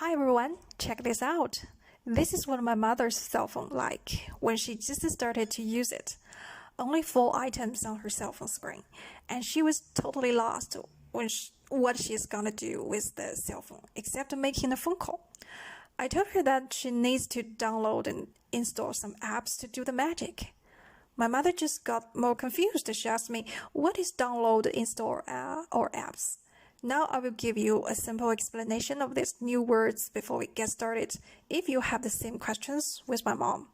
Hi everyone, check this out. This is what my mother's cell phone like when she just started to use it. Only 4 items on her cell phone screen, and she was totally lost what she's gonna do with the cell phone except making a phone call. I told her that she needs to download and install some apps to do the magic. My mother just got more confused. She asked me, what is download, install, or apps? Now I will give you a simple explanation of these new words before we get started, if you have the same questions with my mom.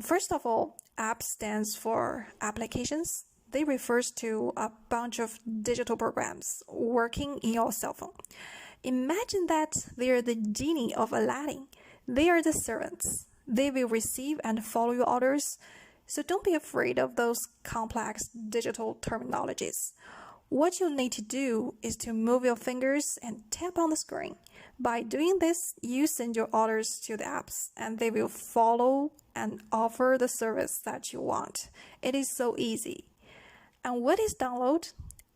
First of all, app stands for applications. They refers to a bunch of digital programs working in your cell phone. Imagine that they are the genie of Aladdin. They are the servants. They will receive and follow your orders. So don't be afraid of those complex digital terminologies. What you need to do is to move your fingers and tap on the screen. By doing this, you send your orders to the apps and they will follow and offer the service that you want. It is so easy. And what is download?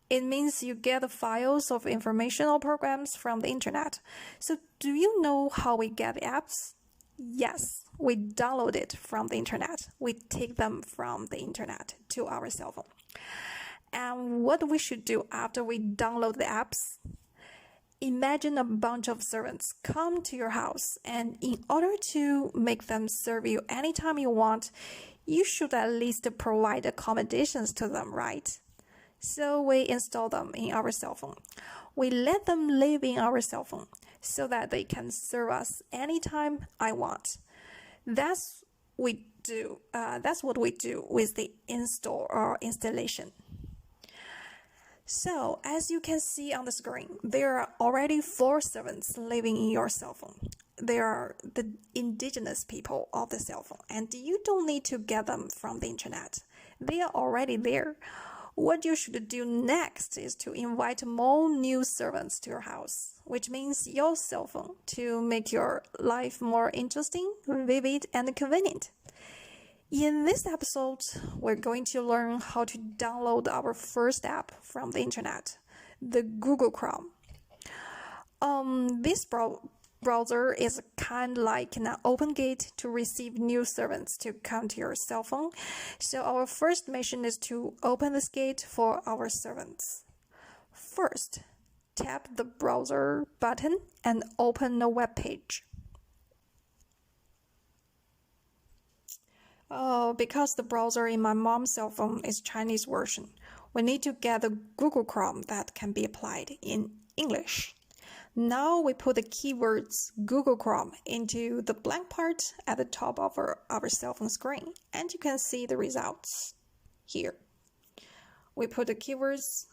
It means you get the files of informational programs from the internet. So do you know how we get the apps? Yes, we download it from the internet. We take them from the internet to our cell phone. And what we should do after we download the apps? Imagine a bunch of servants come to your house, and in order to make them serve you anytime you want, you should at least provide accommodations to them, right? So we install them in our cell phone. We let them live in our cell phone so that they can serve us anytime I want. That's what we do with the install or installation. So, as you can see on the screen, there are already 4 servants living in your cell phone. They are the indigenous people of the cell phone, and you don't need to get them from the internet. They are already there. What you should do next is to invite more new servants to your house, which means your cell phone, to make your life more interesting, vivid, and convenient. In this episode, we're going to learn how to download our first app from the internet, the Google Chrome. This browser is kind of like an open gate to receive new servants to come to your cell phone. So our first mission is to open this gate for our servants. First, tap the browser button and open a web page. Because the browser in my mom's cell phone is Chinese version, we need to get the Google Chrome that can be applied in English. Now we put the keywords Google Chrome into the blank part at the top of our cell phone screen, and you can see the results here. We put the keywords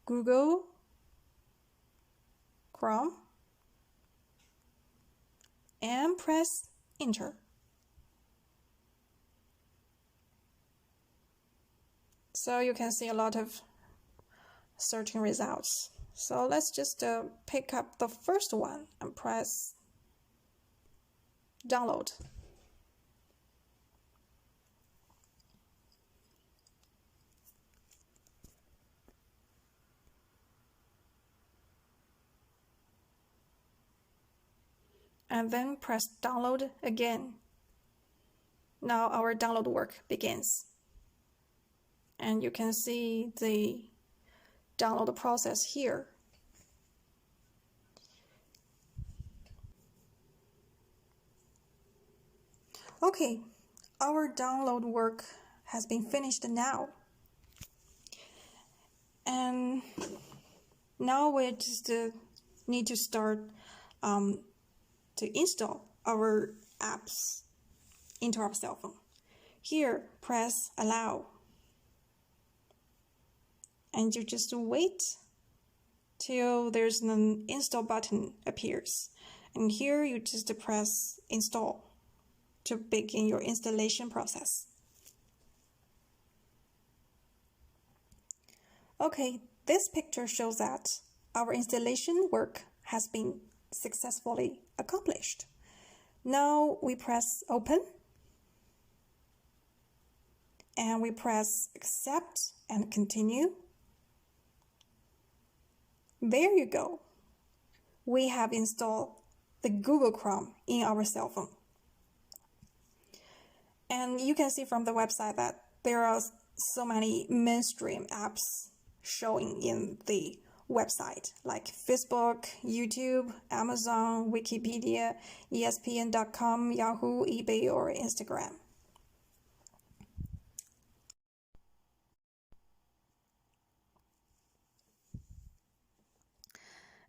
Google Chrome and press Enter. So you can see a lot of searching results. So let's just pick up the first one and press download. And then press download again. Now our download work begins. And you can see the download process here. Okay, our download work has been finished now. And now we just need to start to install our apps into our cell phone. Here, press allow. And you just wait till there's an install button appears. And here you just press install to begin your installation process. Okay, this picture shows that our installation work has been successfully accomplished. Now we press open and we press accept and continue. There you go. we have installed the Google Chrome in our cell phone. And you can see from the website that there are so many mainstream apps showing in the website, like Facebook, YouTube, Amazon, Wikipedia, ESPN.com, Yahoo, eBay, or Instagram.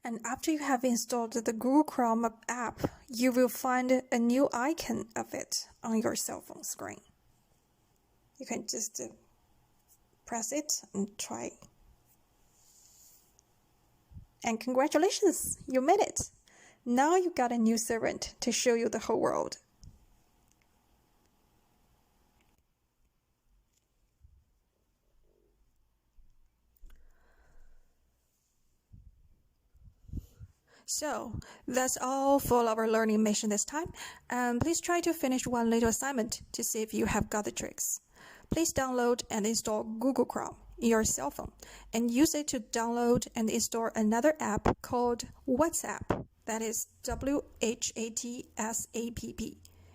And after you have installed the Google Chrome app, you will find a new icon of it on your cell phone screen. You can just press it and try. And congratulations, you made it! Now you got a new servant to show you the whole world. So that's all for our learning mission this time. Please try to finish one little assignment to see if you have got the tricks. Please download and install Google Chrome in your cell phone and use it to download and install another app called WhatsApp. That is WHATSAPP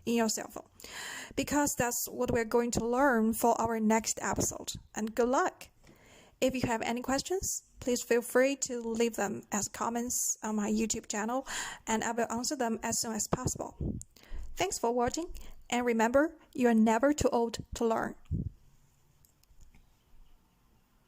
in your cell phone. Because that's what we're going to learn for our next episode. And good luck! If you have any questions, please feel free to leave them as comments on my YouTube channel, and I will answer them as soon as possible. Thanks for watching, and remember, you are never too old to learn.